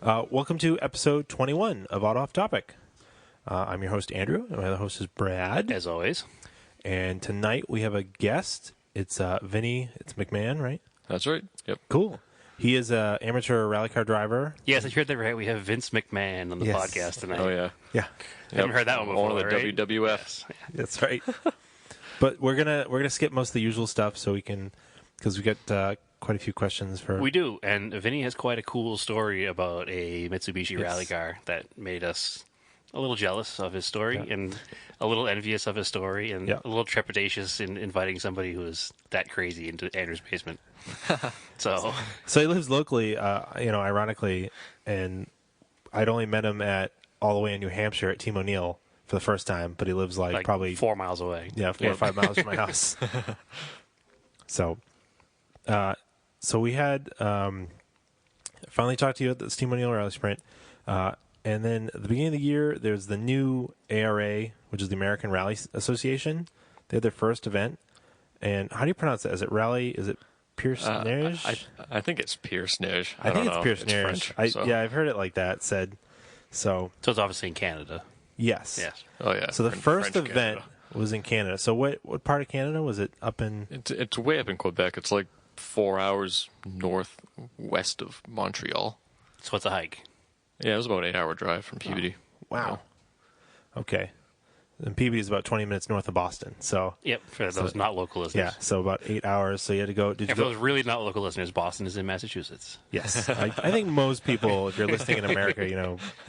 Welcome to episode 21 of Auto Off Topic. I'm your host, Andrew, and my other host is Brad. As always. And tonight we have a guest. It's Vinnie McMahon, right? That's right. Yep. Cool. He is an amateur rally car driver. Yes, I heard that right. We have Vince McMahon on the podcast tonight. Oh, yeah. Yeah. I haven't heard that one before, One of the right? WWFs. That's right. But we're gonna skip most of the usual stuff so we can, because we got quite a few questions for. We do, and Vinny has quite a cool story about a Mitsubishi rally car that made us a little jealous of his story and a little envious of his story and a little trepidatious in inviting somebody who is that crazy into Andrew's basement. So he lives locally, ironically, and I'd only met him all the way in New Hampshire at Team O'Neill for the first time, but he lives like probably 4 miles away. Yeah, 4 or 5 miles from my house. So we had finally talked to you at the Team O'Neill Rally Sprint, and then at the beginning of the year, there's the new ARA, which is the American Rally Association. They had their first event, and how do you pronounce it? Is it Rally? Is it Pierce-Neige? I think it's Pierce-Neige. I think it's know. Pierce-Neige. Yeah, I've heard it like that said. So it's obviously in Canada. Yes. Yes. Oh, yeah. So the first French event Canada. was in Canada. So what part of Canada was it? Up in? It's way up in Quebec. It's like 4 hours northwest of Montreal. So it's a hike. Yeah, it was about an 8-hour drive from Peabody. Wow. Okay. And Peabody is about 20 minutes north of Boston. So Yep, for those not local listeners. yeah, so about 8 hours. So you had to go. Did you For those really not local listeners, Boston is in Massachusetts. Yes. I think most people, if you're listening in America,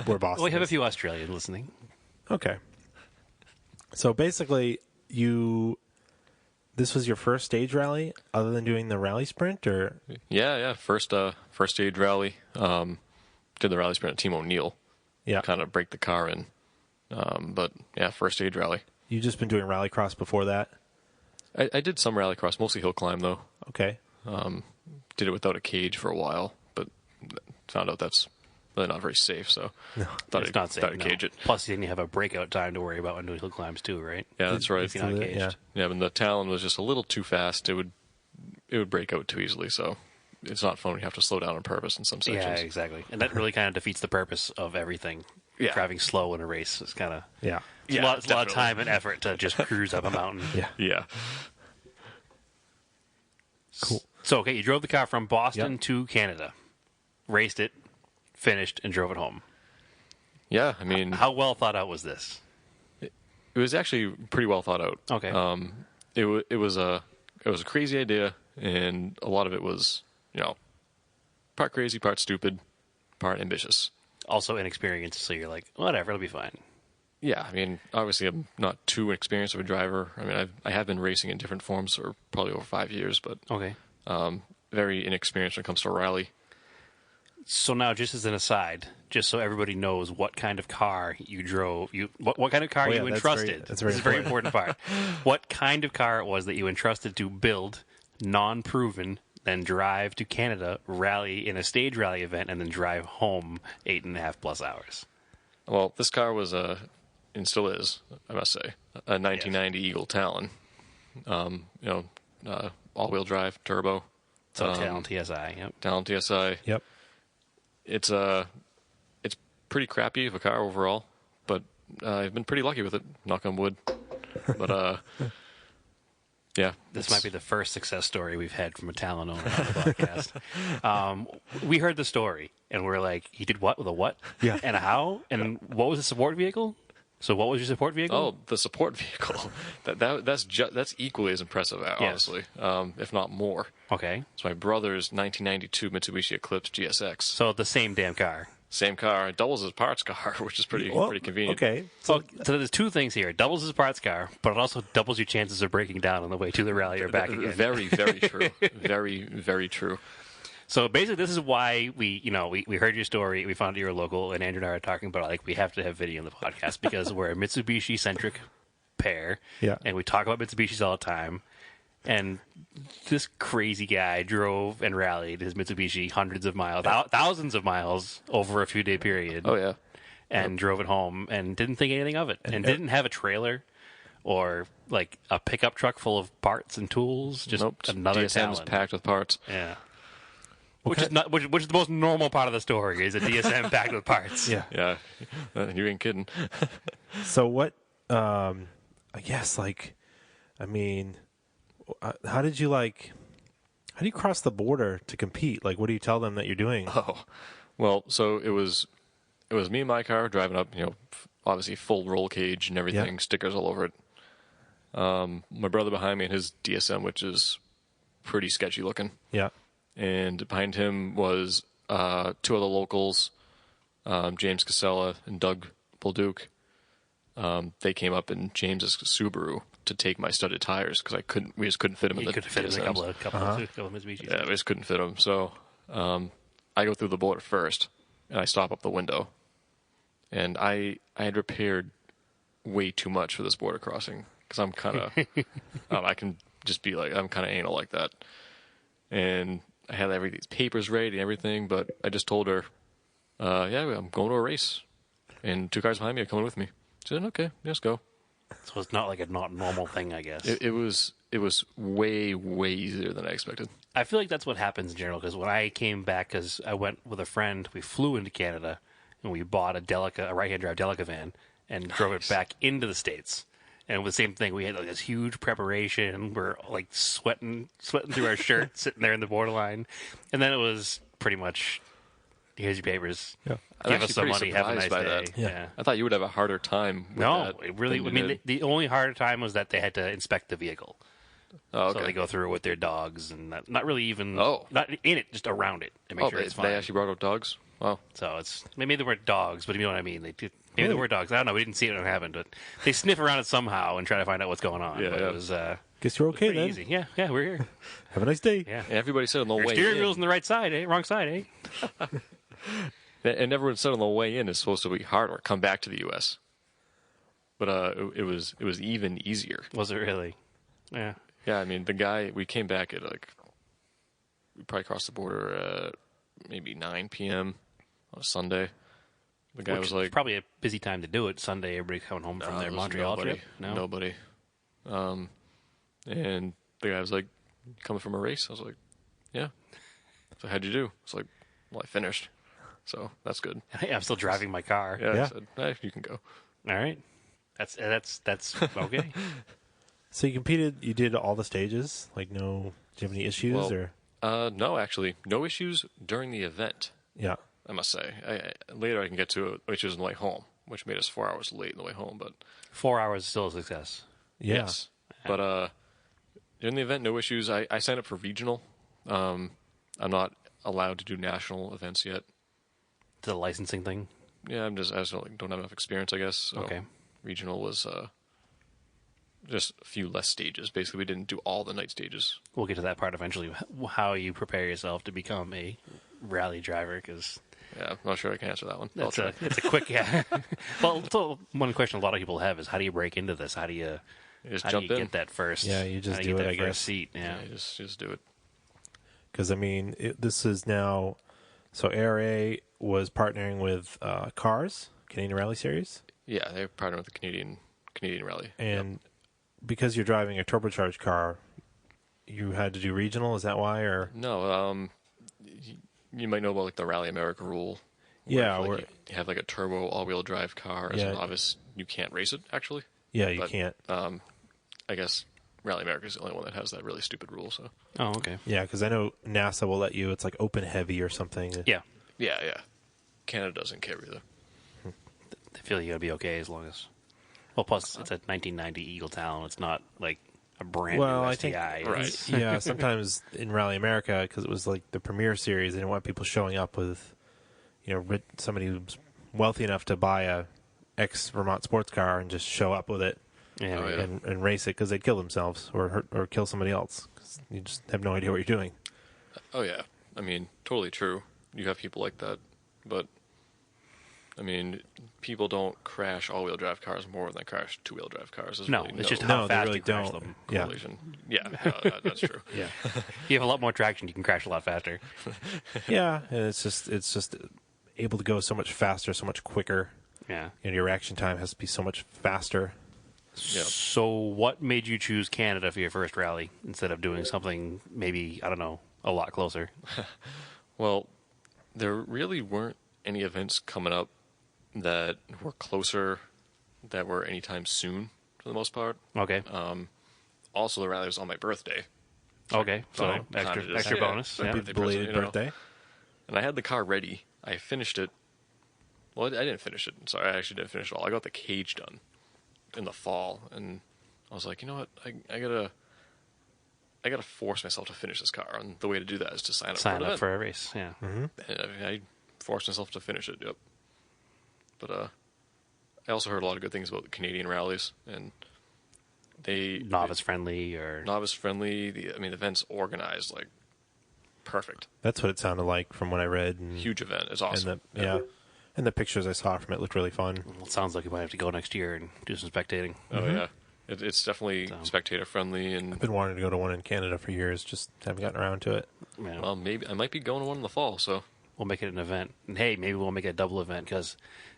where Boston Well, we have a is. few Australians listening. Okay. So basically, this was your first stage rally other than doing the rally sprint, or? Yeah. First stage rally. Did the rally sprint at Team O'Neill. Yeah. Kind of break the car in. But yeah, first stage rally. You've just been doing rallycross before that? I did some rallycross, mostly hill climb though. Okay. Did it without a cage for a while, but found out that's really not very safe. So thought It's not safe. I'd cage it. Plus, then you have a breakout time to worry about when doing hill climbs too, right? Yeah, that's right. If you're not caged. Yeah, but the Talon was just a little too fast. It would break out too easily. So it's not fun when you have to slow down on purpose in some sections. Yeah, exactly. And that really kind of defeats the purpose of everything. Yeah. Driving slow in a race is kind of Yeah. it's a lot of time and effort to just cruise up a mountain. Yeah. Cool. So, okay, you drove the car from Boston to Canada, raced it, finished, and drove it home. Yeah, I mean, How well thought out was this? it was actually pretty well thought out. Okay. It was a crazy idea, and a lot of it was, part crazy, part stupid, part ambitious. Also inexperienced, so you're like, whatever, it'll be fine. Yeah, I mean, obviously I'm not too experienced of a driver. I mean, I have been racing in different forms for probably over 5 years, but Okay. very inexperienced when it comes to rally. So now, just as an aside, just so everybody knows what kind of car you drove, what kind of car Oh, yeah, you that's entrusted. that's This is a very important part. What kind of car it was that you entrusted to build, non-proven, then drive to Canada, rally in a stage rally event, and then drive home 8.5+ hours. Well, this car was and still is, I must say, a 1990 Eagle Talon. All-wheel drive, turbo. So Talon TSI, yep. Talon TSI. Yep. It's pretty crappy of a car overall, but I've been pretty lucky with it. Knock on wood. But yeah, This might be the first success story we've had from a Talon owner on the podcast. We heard the story, and we're like, he did what with a what? Yeah. And a how? And what was the support vehicle? So what was your support vehicle? Oh, the support vehicle. That's equally as impressive, honestly, if not more. Okay. It's my brother's 1992 Mitsubishi Eclipse GSX. So the same damn car. Same car. It doubles as parts car, which is pretty convenient. Okay. So there's two things here. It doubles as a parts car, but it also doubles your chances of breaking down on the way to the rally or back again. Very, very true. Very, very true. So basically, this is why we heard your story. We found out you were local, and Andrew and I are talking about like we have to have video on the podcast because we're a Mitsubishi centric pair, and we talk about Mitsubishis all the time. And this crazy guy drove and rallied his Mitsubishi hundreds of miles, thousands of miles over a few-day period. Oh yeah, and drove it home and didn't think anything of it, and didn't have a trailer or like a pickup truck full of parts and tools. Just nope. another DSM's Talon. packed with parts. Yeah. Which is the most normal part of the story is a DSM packed with parts. Yeah. Yeah, you ain't kidding. So what? I guess how did you How do you cross the border to compete? Like, what do you tell them that you're doing? Oh, well, so it was me and my car driving up. Obviously full roll cage and everything, stickers all over it. My brother behind me in his DSM, which is pretty sketchy looking. Yeah. And behind him was 2 other locals, James Casella and Doug Bolduc. They came up in James's Subaru to take my studded tires because we just couldn't fit them in the could fit in a couple of Mitsubishis. Yeah, we just couldn't fit them. So I go through the border first, and I stop up the window. And I had repaired way too much for this border crossing because I'm kind of, I can just be I'm kind of anal like that. And I had these papers ready and everything, but I just told her, I'm going to a race. And 2 cars behind me are coming with me. She said, okay, let's go. So it's not like a not normal thing, I guess. It was way, way easier than I expected. I feel like that's what happens in general, because when I came back, because I went with a friend, we flew into Canada, and we bought a right-hand drive Delica van, and drove it back into the States. And it was the same thing. We had this huge preparation. We're sweating through our shirts, sitting there in the borderline. And then it was pretty much, here's your papers. Yeah. Give us some money. Have a nice day. That. Yeah. I thought you would have a harder time with that. It really, the only harder time was that they had to inspect the vehicle. Oh, okay. So they go through it with their dogs and not really even, not in it, just around it to make sure it's fine. They actually brought up dogs? Wow. So it's, maybe they weren't dogs, but you know what I mean. Maybe they were dogs. I don't know. We didn't see it when it happened, but they sniff around it somehow and try to find out what's going on. Yeah, It was, Guess you're okay then. easy. Yeah, we're here. Have a nice day. Yeah. And everybody said on the Your way steering in. wheel's on the right side, eh? Wrong side, eh? And everyone said on the way in it's supposed to be harder. Come back to the U.S. But it was even easier. Was it really? Yeah. Yeah, I mean, the guy, we came back at we probably crossed the border at maybe 9 p.m. on a Sunday. The guy was like... probably a busy time to do it. Sunday, everybody coming home from their Montreal trip. No? Nobody. And the guy was like, coming from a race? I was like, yeah. So how'd you do? It's like, well, I finished. So that's good. I'm still driving my car. Yeah. I said, hey, you can go. All right. That's okay. So you competed, you did all the stages? Do you have any issues? No, actually. No issues during the event. Yeah. I must say. Later I can get to issues on the way home, which made us 4 hours late on the way home. But 4 hours is still a success. Yeah. Yes. But during the event, no issues. I signed up for regional. I'm not allowed to do national events yet. The licensing thing? Yeah, I just don't have enough experience, I guess. So okay. Regional was just a few less stages. Basically, we didn't do all the night stages. We'll get to that part eventually. How you prepare yourself to become a rally driver, because... Yeah, I'm not sure I can answer that one. It's a quick, yeah. Well, so one question a lot of people have is, how do you break into this? How do you get that first? Yeah, you just do it, I guess. Seat. Yeah, just do it. Because this is now. So ARA was partnering with Cars, Canadian Rally Series. Yeah, they're partnering with the Canadian Rally. And because you're driving a turbocharged car, you had to do regional. Is that why? Or no? You might know about the Rally America rule. Yeah, you have a turbo all-wheel drive car as a novice, you can't race it actually. Yeah, you can't. I guess Rally America is the only one that has that really stupid rule. So. Oh, okay. Yeah, because I know NASA will let you. It's like open heavy or something. Yeah. Canada doesn't care either. They feel you gotta be okay as long as. Well, plus it's a 1990 Eagle Talon. It's not like a brand new STI. Right. Yeah, sometimes in Rally America, because it was like the premier series, they didn't want people showing up with, somebody who's wealthy enough to buy a ex-Vermont sports car and just show up with it and race it, because they'd kill themselves or kill somebody else. 'Cause you just have no idea what you're doing. Oh, yeah. I mean, totally true. You have people like that. But, I mean, people don't crash all-wheel drive cars more than they crash two-wheel drive cars. It's just how fast really you crash don't. them. Correlation. Yeah, that's true. Yeah. You have a lot more traction, you can crash a lot faster. Yeah, and it's just able to go so much faster, so much quicker. Yeah. Your reaction time has to be so much faster. Yep. So what made you choose Canada for your first rally instead of doing something maybe, I don't know, a lot closer? Well, there really weren't any events coming up that were closer, that were anytime soon, for the most part. Okay. Also, the rally was on my birthday. Okay. So kinda just- extra bonus. Yeah. Yeah. Birthday Belated present, birthday. And I had the car ready. I finished it. Well, I didn't finish it. Sorry, I actually didn't finish it all. I got the cage done in the fall, and I was like, you know what? I gotta force myself to finish this car, and the way to do that is to sign up For a race. Yeah. And I forced myself to finish it. Yep. But I also heard a lot of good things about the Canadian rallies, and Novice friendly or novice friendly. The event's organized like perfect. That's what it sounded like from what I read. And, Huge event. It's awesome. And the pictures I saw from it looked really fun. Well, it sounds like we might have to go next year and do some spectating. Oh yeah, it's definitely spectator friendly. And I've been wanting to go to one in Canada for years, just haven't gotten around to it. Yeah. well, maybe I might be going to one in the fall. So We'll make it an event. And hey, maybe we'll make it a double event because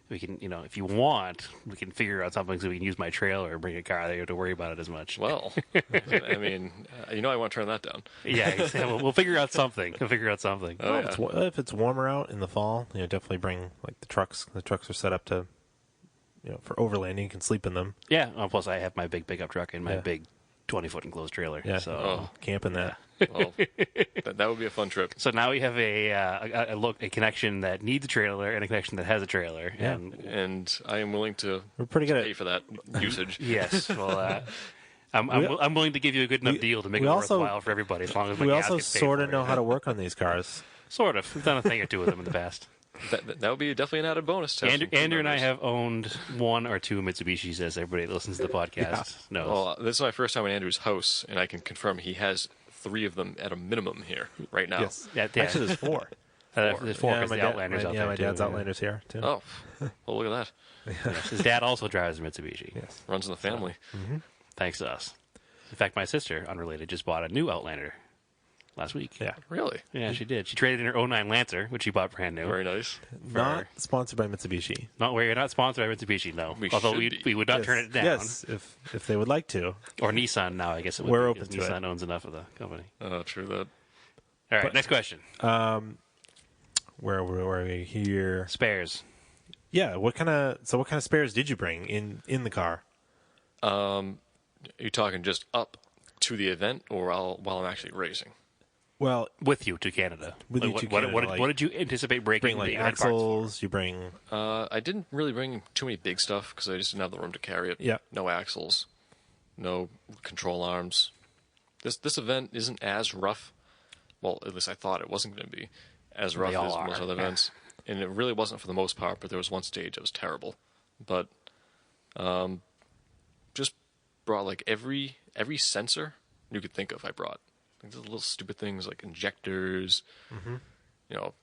we can, if you want, we can figure out something so we can use my trailer or bring a car. They don't have to worry about it as much. well, I want to turn that down. Yeah, we'll figure out something. Oh, yeah. If it's warmer out in the fall, definitely bring like the trucks. The trucks are set up to, for overlanding. You can sleep in them. Yeah. Plus, I have my big pickup truck and my Yeah. big 20-foot enclosed trailer. Yeah, So, camp in that. Well, that would be a fun trip. so now we have a connection that needs a trailer and a connection that has a trailer. Yeah. And I am willing to We're pretty good pay at. for that usage. Yes. Well, I'm willing to give you a good enough deal to make we it also- worthwhile for everybody as long as my We gas also gets paid sort of for know it. how to work on these cars. Sort of. We've done a thing or two with them in the past. That would be definitely an added bonus. To have some Andrew and I members. have owned one or two Mitsubishis, as everybody that listens to the podcast knows. Well, this is my first time in Andrew's house, and I can confirm he has 3 of them at a minimum here right now. Yes. Yeah. Actually, there's 4. There's 4 because the Outlander's out there my too. Uh, dad's Outlander's here too. Oh, well, look at that. Yes. His dad also drives a Mitsubishi. Yes. Runs in the family. Thanks to us. In fact, my sister, unrelated, just bought a new Outlander last week. Yeah. Really? Yeah, she did. She traded in her 09 Lancer, which she bought brand new. Very nice. Not sponsored by Mitsubishi. We're not sponsored by Mitsubishi, no. We Although should we would not Yes. turn it down. Yes, if they would like to. Or Nissan now, I guess it would We're be, open because to Nissan owns enough of the company. True that. All right, next question. Where were we here? Spares. Yeah. What kind of spares did you bring in the car? Are you talking just up to the event, or while I'm actually racing? Well, With you to Canada. With you to Canada, what did you anticipate breaking? bring like that you had parts for? axles. You bring. I didn't really bring too many big stuff because I just didn't have the room to carry it. Yeah. No axles, no control arms. This event isn't as rough. Well, at least I thought it wasn't going to be as rough all as are. most other events, and it really wasn't for the most part. But there was one stage that was terrible. But just brought like every sensor you could think of. I brought like the little stupid things like injectors,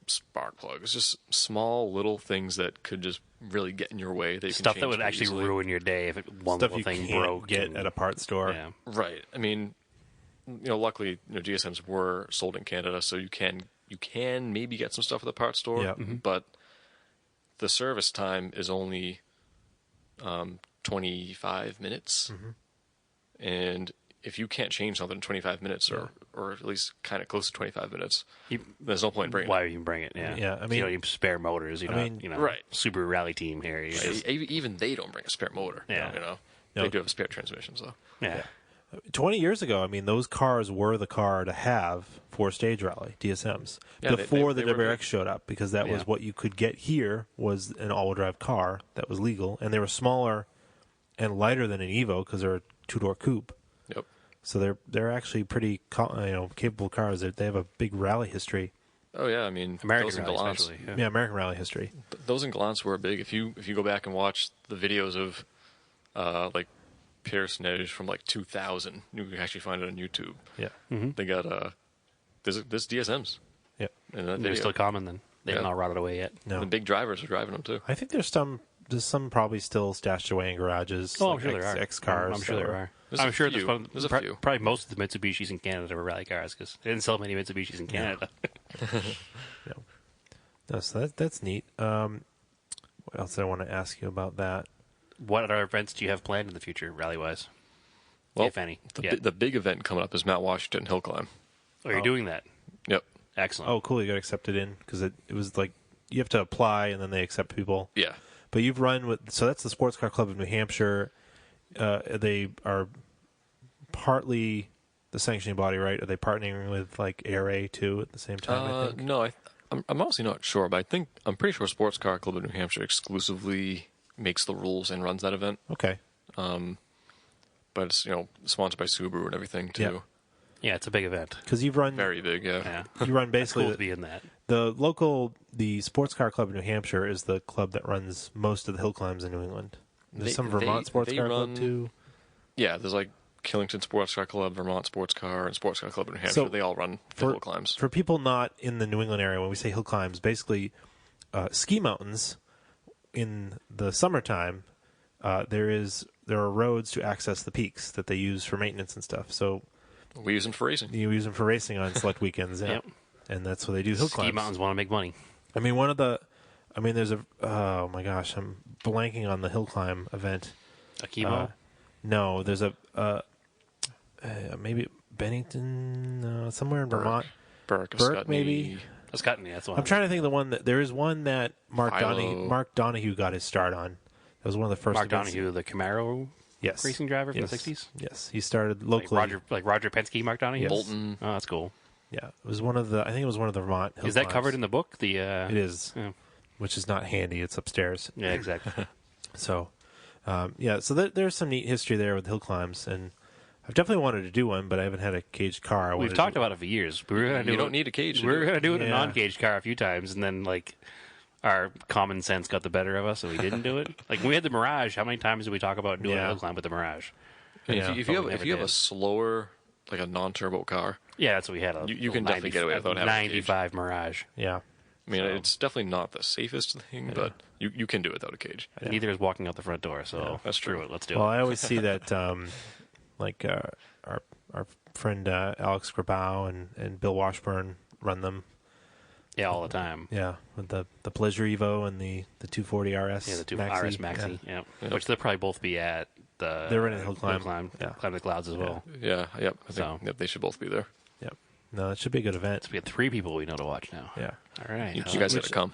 spark plugs, just small little things that could just really get in your way. They Stuff can that change would actually easily. ruin your day if one Stuff little you thing can't broke. get at a parts store. Yeah. Right. I mean, luckily, GSMs were sold in Canada, so you can maybe get some stuff at the parts store. Yeah. But the service time is only 25 minutes, and if you can't change something in 25 minutes, or at least kind of close to 25 minutes, there's no point in bringing Why it. you bring it? Yeah. Yeah, I mean- you spare motors. Right. Subaru Rally Team here. You just- Even they don't bring a spare motor. Yeah. They do have a spare transmission, so. yeah. 20 years ago, I mean, those cars were the car to have for stage rally DSMs Yeah, before they the were WRX big. showed up, because that was Yeah. what you could get here was an all-wheel drive car that was legal, and they were smaller and lighter than an Evo because they're a two-door coupe. Yep. So they're actually pretty capable cars. They have a big rally history. Oh yeah, I mean American those in Rally, Gallants, especially. Yeah. Yeah, American rally history. those in Gallants were big. If you go back and watch the videos of like Pierce Neige from like 2000, you can actually find it on YouTube. Yeah, They got there's DSMs yeah. in that They're video. still common then. They haven't Yeah. all rotted away yet. No, The big drivers are driving them too. I think there's some probably still stashed away in garages. Oh, like I'm sure there are. X cars. I'm sure there are. There's I'm a sure few. There's a few. probably most of the Mitsubishis in Canada were rally cars because they didn't sell many Mitsubishis in Canada. No, so that's neat. What else did I want to ask you about that? What other events do you have planned in the future, rally-wise? Well, if any. the Yeah. the big event coming up is Mount Washington Hill Climb. Oh, you're doing that? Yep. Excellent. oh, cool, you got accepted in because it was like you have to apply and then they accept people. Yeah. But you've run with so that's the Sports Car Club of New Hampshire. They are partly the sanctioning body, right? Are they partnering with like ARA too at the same time? I think. No, I'm honestly not sure, but I'm pretty sure Sports Car Club of New Hampshire exclusively makes the rules and runs that event. Okay. But it's sponsored by Subaru and everything too. Yep. Yeah, it's a big event. Because you've run Very big, yeah. Yeah. You run basically Cool to be in that. the Sports Car Club of New Hampshire is the club that runs most of the hill climbs in New England. There's some Vermont Sports Car Club too. Yeah, there's like Killington Sports Car Club, Vermont Sports Car, and Sports Car Club of New Hampshire. They all run the hill climbs. For people not in the New England area, when we say hill climbs, basically ski mountains in the summertime. There are roads to access the peaks that they use for maintenance and stuff. So we use them for racing. You use them for racing on select weekends, yeah. Yep. And that's what they do. Hill climbs. Ski mountains want to make money. I mean, there's oh my gosh, I'm blanking on the hill climb event. Akimo? No, there's maybe Bennington, somewhere in Vermont. Burke, maybe. Ascutney, that's one. I'm trying to think of the one there is one that Mark Donahue got his start on. That was one of the first. Mark events. Donahue, the Camaro racing driver from the 60s? Yes, he started locally. Like Roger Penske, Mark Donahue? Yes. Bolton. Oh, that's cool. Yeah, it was one of the. I think it was one of the Vermont. Is that covered in the book? It is, which is not handy. It's upstairs. Yeah, exactly. So, so there's some neat history there with hill climbs, and I've definitely wanted to do one, but I haven't had a caged car. We've talked about it for years. We were gonna do you don't need a cage. We were going to do it in a non-caged car a few times, and then our common sense got the better of us, and we didn't do it. Like when we had the Mirage, how many times did we talk about doing a hill climb with the Mirage? And if you have a slower, like a non-turbo car, that's what we had. You can definitely get away without having a cage. 95 Mirage. Yeah. I mean, it's definitely not the safest thing, but you can do it without a cage. Neither is walking out the front door, so that's true. Let's do Well, it. I always see that, our friend Alex Grabau and Bill Washburn run them. Yeah, all the time. Yeah, with the Pleasure Evo and the 240 RS. Yeah, the Maxi. RS Maxi. Yeah. Which they'll probably both be at the. They're running Hill Climb. Climb the Clouds as well. Yeah. Yep. I think they should both be there. Yep. No, it should be a good event. So we have 3 people we know to watch now. Yeah. All right. You guys got to come.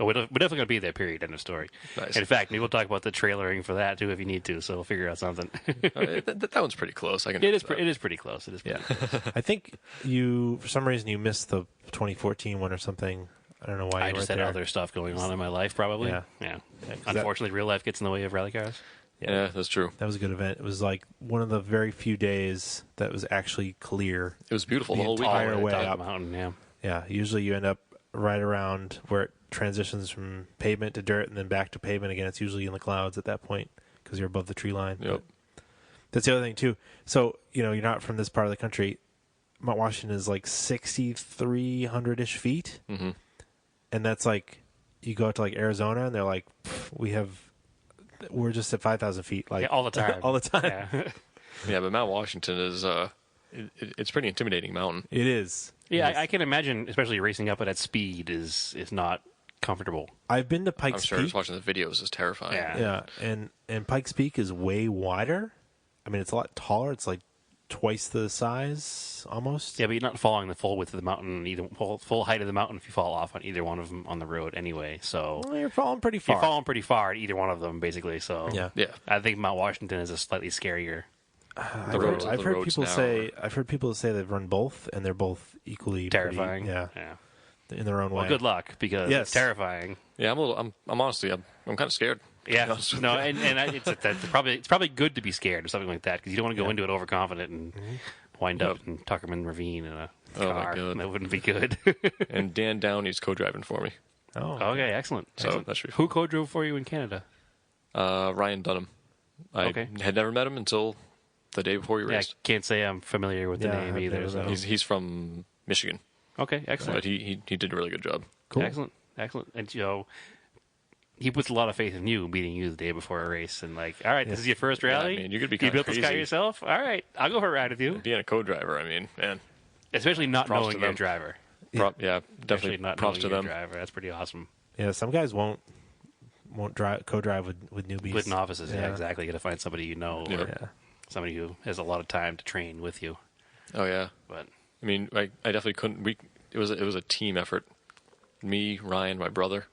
Oh, we're definitely going to be there, period, end of story. Nice. In fact, maybe we'll talk about the trailering for that, too, if you need to, so we'll figure out something. That one's pretty close. It is pretty close. It is pretty close. I think for some reason, you missed the 2014 one or something. I don't know why I just had other stuff going on in my life, probably. Yeah. Unfortunately, real life gets in the way of rally cars. Yeah, that's true. That was a good event. It was like one of the very few days that was actually clear. It was beautiful the whole week. Entire way up up. mountain, yeah. Yeah, usually you end up right around where it transitions from pavement to dirt and then back to pavement again. It's usually in the clouds at that point because you're above the tree line. Yep. But that's the other thing too. So you're not from this part of the country. Mount Washington is like 6,300-ish feet, and that's like you go out to like Arizona and they're like, we're just at 5,000 feet, like all the time, all the time. Yeah. Yeah, but Mount Washington is it's a pretty intimidating mountain. It is. Yeah, I can imagine, especially racing up at that speed is not comfortable. I've been to Pikes I'm sure Peak. just watching the videos is terrifying. Yeah, and Pikes Peak is way wider. I mean, it's a lot taller. It's like twice the size, almost. Yeah, but you're not following the full width of the mountain, either full height of the mountain if you fall off on either one of them on the road anyway. So Well, you're falling pretty far. You're falling pretty far at either one of them, basically. So Yeah. I think Mount Washington is a slightly scarier. I've heard people say they've run both, and they're both equally Terrifying. Pretty, in their own way. Well, good luck because it's terrifying. Yeah, I'm honestly, I'm kind of scared. Yeah, no, and it's probably good to be scared or something like that because you don't want to go into it overconfident and wind up in Tuckerman Ravine in a car. That wouldn't be good. And Dan Downey's co-driving for me. Oh, okay, excellent. So that's true. Who co-drove for you in Canada? Ryan Dunham. I had never met him until the day before he raced. I can't say I'm familiar with the name either. So. He's from Michigan. Okay, excellent. But he did a really good job. Cool. Excellent. And he puts a lot of faith in you, meeting you the day before a race, and all right, this is your first rally. Yeah, man, you're gonna be you built crazy. this car yourself. All right, I'll go for a ride with you. Being a co-driver, I mean, man, especially not knowing you're a driver. Definitely not props to them. Driver. That's pretty awesome. Yeah, some guys won't co-drive with newbies. With novices, yeah exactly. You got to find somebody you know, or somebody who has a lot of time to train with you. Oh yeah, but I mean, I definitely couldn't. it was a team effort. Me, Ryan, my brother.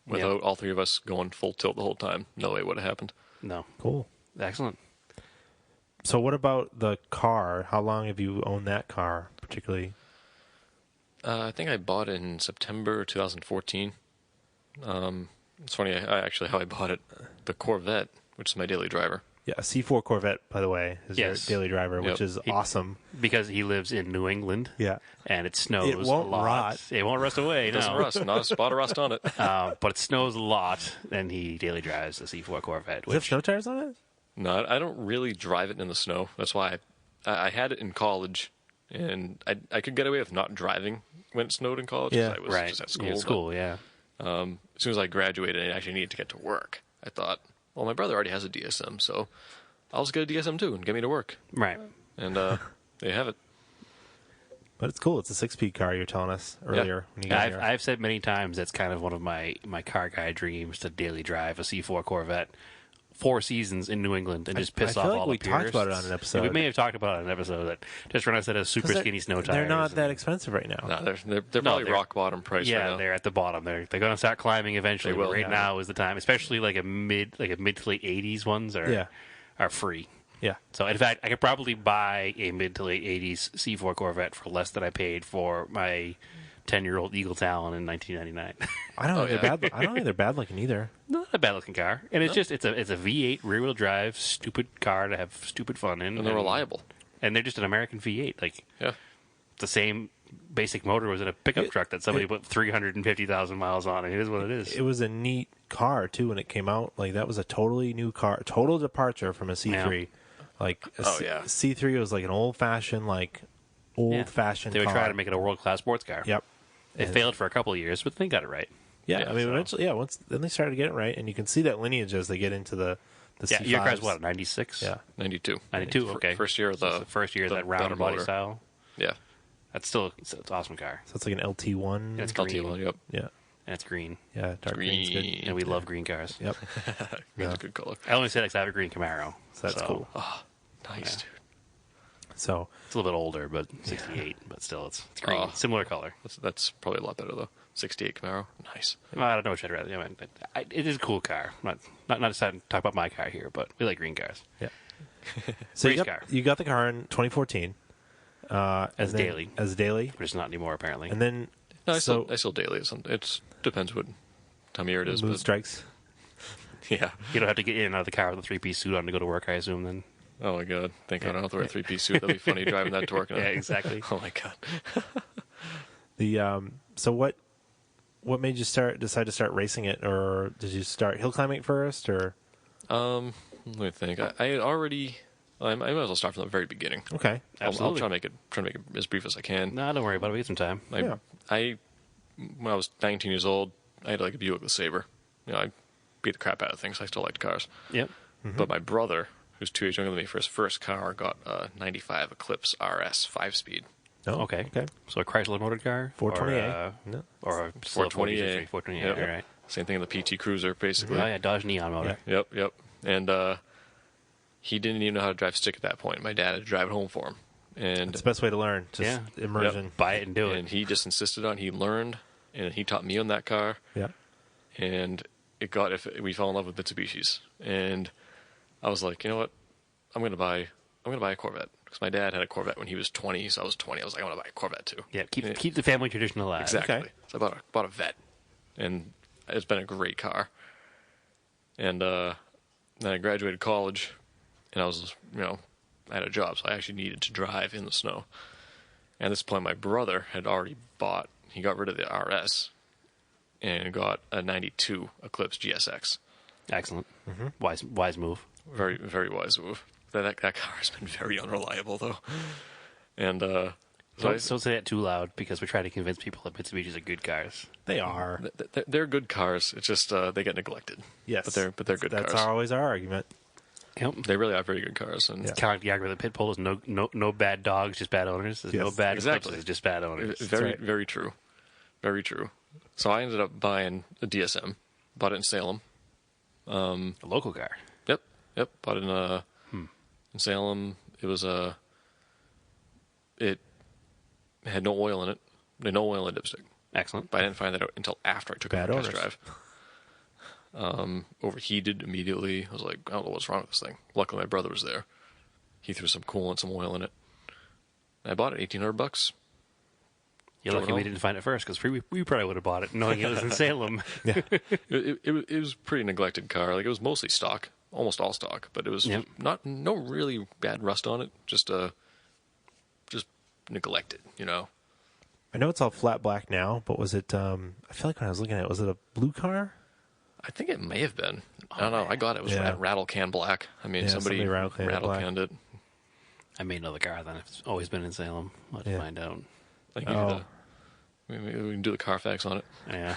Without all three of us going full tilt the whole time, no way would have happened. No. Cool. Excellent. So what about the car? How long have you owned that car, particularly? I think I bought it in September 2014. It's funny, actually, how I bought it. The Corvette, which is my daily driver. Yeah, a C4 Corvette, by the way, is your daily driver, which is awesome. Because he lives in New England. Yeah. And it snows It won't a lot. rot. It won't rust away, It doesn't rust. Not a spot of rust on it. But it snows a lot, and he daily drives a C4 Corvette. Does it have snow tires on it? No, I don't really drive it in the snow. That's why I had it in college, and I could get away with not driving when it snowed in college because I was just at school. Yeah, school, yeah. As soon as I graduated and I actually needed to get to work, I thought, well, my brother already has a DSM, so I'll just get a DSM too and get me to work. Right. And there you have it. But it's cool. It's a 6-speed car you were telling us earlier. When you got here. I've said many times that's kind of one of my car guy dreams to daily drive a C4 Corvette. 4 seasons in New England and just piss off all the we talked about it on an episode. Yeah, we may have talked about it on an episode that just run a set of super skinny snow tires. They're not that expensive right now. No, they're probably rock bottom price right now. Yeah, they're at the bottom. They're going to start climbing eventually. They will, but right now is the time, especially like a mid to late 80s ones are free. Yeah. So in fact, I could probably buy a mid to late 80s C4 Corvette for less than I paid for my 10-year-old Eagle Talon in 1999. I don't think they're bad. I don't think they're bad looking either. Not a bad looking car, and it's a V8 rear wheel drive stupid car to have stupid fun in, and they're reliable. And they're just an American V8. Like the same basic motor was in a pickup truck that somebody put 350,000 miles on. It is what it is. It was a neat car too when it came out. Like that was a totally new car, total departure from a C3. Yeah. Like C3 was like an old fashioned They were trying to make it a world class sports car. Yep. It failed for a couple of years, but they got it right. Yeah, I mean, eventually, once then they started to get it right, and you can see that lineage as they get into the C5s. Your car's what, 96? Yeah, 92. 92. Okay, First year of the that round body motor. style. Yeah, that's still it's an awesome car. so it's like an LT1. And it's green. LT1. Yep. Yeah, And it's green. Yeah, dark green's good. And we love green cars. Yep, Green's a good color. I only say that because I have a green Camaro. So that's cool. Oh, nice, dude. So it's a little bit older, but 68. But still, it's green. Similar color. That's probably a lot better though. 68 Camaro, nice. Well, I don't know which I'd rather. It is a cool car. Not deciding to talk about my car here, but we like green cars. Yeah. So car. you got the car in 2014 as daily, but it's not anymore apparently. And then I still daily. It depends what time of year it is. Mood strikes. Yeah, you don't have to get in and out of the car with a 3-piece suit on to go to work, I assume. Then. Oh my god! Thank God I don't have to wear a 3-piece suit. That'd be funny driving that to work. Yeah, exactly. Oh my god. So what made you decide to start racing it, or did you start hill climbing first, or? Let me think. I had already. I might as well start from the very beginning. Okay, I'll try to make it as brief as I can. No, don't worry about it. We get some time. When I was 19 years old, I had like a Buick LeSabre. I beat the crap out of things. I still liked cars. Yep. Mm-hmm. But my brother, who's 2 years younger than me, for his first car, got a '95 Eclipse RS 5-speed. Oh, okay. So a Chrysler motored car? 428. Or a 428. 428, yep. all right. Same thing in the PT Cruiser, basically. Oh, yeah, Dodge Neon motor. Yep. And he didn't even know how to drive stick at that point. My dad had to drive it home for him. And it's the best way to learn. Just immersion. Yep. Buy it and do it. And he just insisted on. He learned, and he taught me on that car. Yeah. And we fell in love with Mitsubishis. And I was like, you know what? I'm gonna buy a Corvette. Because my dad had a Corvette when he was 20, so I was 20. I was like, I want to buy a Corvette too. Yeah, keep the family tradition alive. Exactly. Okay. So I bought a Vet, and it's been a great car. And then I graduated college, and I was, I had a job, so I actually needed to drive in the snow. And at this point, my brother had already he got rid of the RS, and got a '92 Eclipse GSX. Excellent. Mm-hmm. Wise move. Very, very wise move. That car has been very unreliable, though. And don't say that too loud, because we're trying to convince people that Mitsubishis are good cars. They are. They're good cars. It's just they get neglected. Yes, but they're good cars. That's always our argument. Yep. They really are very good cars. And it's kind of like the argument that pit bull is no bad dogs, just bad owners. There's no bad Eclipses, just bad owners. Very true. Very true. So I ended up buying a DSM. Bought it in Salem. A local car. Yep. Bought it in Salem. It was it had no oil in it, no oil and dipstick. Excellent. But I didn't find that out until after I took it for a test drive. Overheated immediately. I was like, I don't know what's wrong with this thing. Luckily, my brother was there. He threw some coolant, some oil in it. I bought it, $1,800. You're lucky we didn't find it first, because we probably would have bought it knowing it was in Salem. Yeah. It was a pretty neglected car. Like, it was mostly stock, almost all stock, but it was no really bad rust on it. Just neglected, you know. I know it's all flat black now, but was it? I feel like when I was looking at it, was it a blue car? I think it may have been. I don't know. I got it. It was rattle can black. I mean, somebody rattle canned it. I may know the car then. It's always been in Salem. Let's find out. We can do the Carfax on it. Yeah.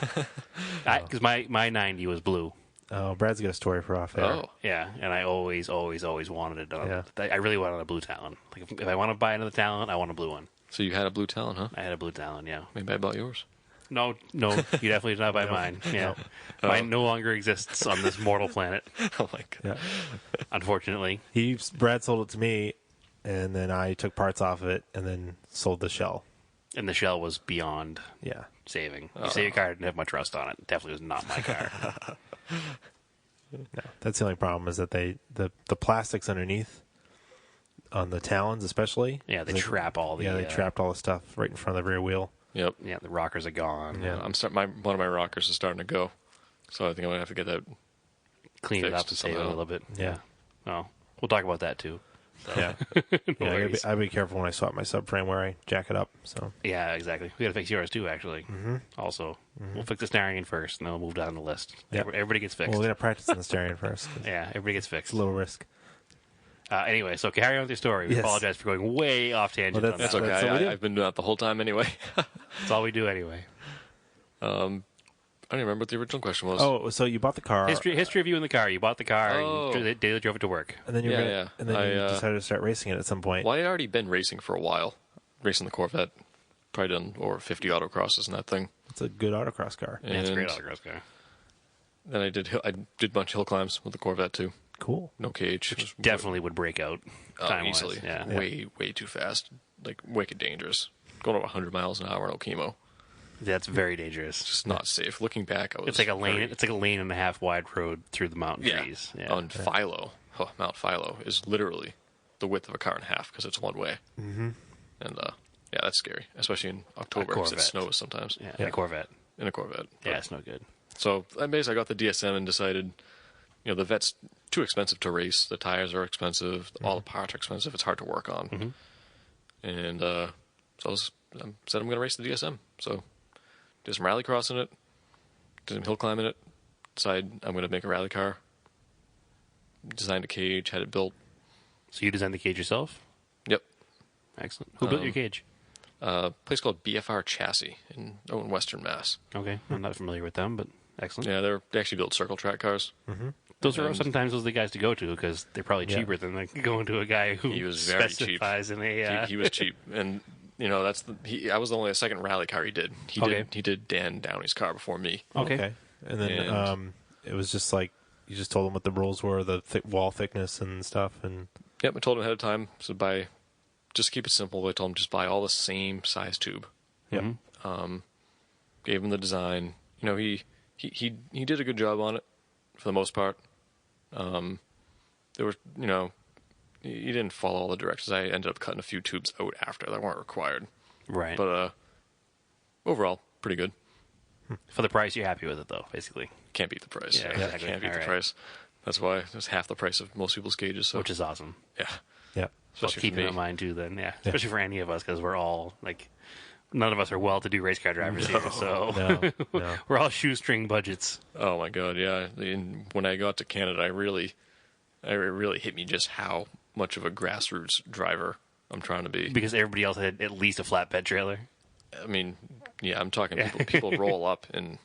Because my 90 was blue. Oh, Brad's got a story for off air. Oh. Yeah, and I always wanted it. I really wanted a blue Talon. Like, if I want to buy another Talon, I want a blue one. So you had a blue Talon, huh? I had a blue Talon, yeah. Maybe I bought yours. No, you definitely did not buy mine. Yeah. Mine no longer exists on this mortal planet. Oh, my God. Yeah. Unfortunately. Brad sold it to me, and then I took parts off of it, and then sold the shell. And the shell was beyond saving. You say your car didn't have much rust on it. It definitely was not my car. No, that's the only problem, is that the plastics underneath on the Talons especially. Yeah, they trap all the... Yeah, they trapped all the stuff right in front of the rear wheel. Yep. Yeah, the rockers are gone. Yeah, one of my rockers is starting to go, so I think I'm gonna have to get that cleaned up and save it a little bit. Yeah. Oh, we'll talk about that too. So. Yeah. I'll be careful when I swap my subframe where I jack it up. So. Yeah, exactly. We got to fix yours too, actually. Mm-hmm. Also, we'll fix the steering first, and then we'll move down the list. Yep. Everybody gets fixed. Well, we got to practice on the steering first. Yeah, everybody gets fixed. It's a little risk. Anyway, so carry on with your story. We apologize for going way off tangent. Well, that's okay. I've been doing that the whole time anyway. That's all we do anyway. I don't even remember what the original question was. Oh, so you bought the car. History of you in the car. You bought the car. You daily drove it to work. And then you decided to start racing it at some point. Well, I had already been racing for a while. Racing the Corvette. Probably done over 50 autocrosses in that thing. It's a good autocross car. Yeah, it's a great autocross car. Then I did a bunch of hill climbs with the Corvette too. Cool. No cage. Which definitely would break out time-wise. Easily. Yeah. Way too fast. Like, wicked dangerous. Going over 100 miles an hour, no chemo. That's very dangerous. Just not safe. Looking back, it's like a lane. It's like a lane and a half wide road through the mountain trees. Yeah. On Philo, Mount Philo is literally the width of a car and a half because it's one way. Mm-hmm. And that's scary, especially in October because it snows sometimes. Yeah, in a Corvette. In a Corvette. Yeah, it's no good. So I got the DSM and decided, the Vette's too expensive to race. The tires are expensive. All the parts are expensive. It's hard to work on. Mm-hmm. And so I said I'm going to race the DSM. So did some rallycross in it. Did some hill climbing in it. Decided I'm going to make a rally car. Designed a cage. Had it built. So you designed the cage yourself? Yep. Excellent. Who built your cage? A place called BFR Chassis in Western Mass. Okay. I'm not familiar with them, but excellent. Yeah, they actually build circle track cars. Mm-hmm. Those are sometimes the guys to go to because they're probably cheaper than like going to a guy who he was very specifies cheap. In a. He was cheap, and I was only a second rally car he did. He did Dan Downey's car before me. Okay. And then it was just like you just told him what the rules were, the wall thickness and stuff, and. Yep, I told him ahead of time. So just keep it simple. I told him just buy all the same size tube. Yep. Gave him the design. He did a good job on it for the most part. There were, he didn't follow all the directions. I ended up cutting a few tubes out after that weren't required. Right. But overall, pretty good. For the price, you're happy with it, though, basically. Can't beat the price. Yeah, exactly. Can't beat the price. That's why it's half the price of most people's cages. So. Which is awesome. Yeah. Yeah. So keeping that in mind, too, then, yeah. Especially for any of us, because we're all, like, none of us are well-to-do race car drivers here, so no. We're all shoestring budgets. Oh, my God, yeah. And when I got to Canada, it really hit me just how much of a grassroots driver I'm trying to be. Because everybody else had at least a flatbed trailer? I mean, yeah, I'm talking people roll up in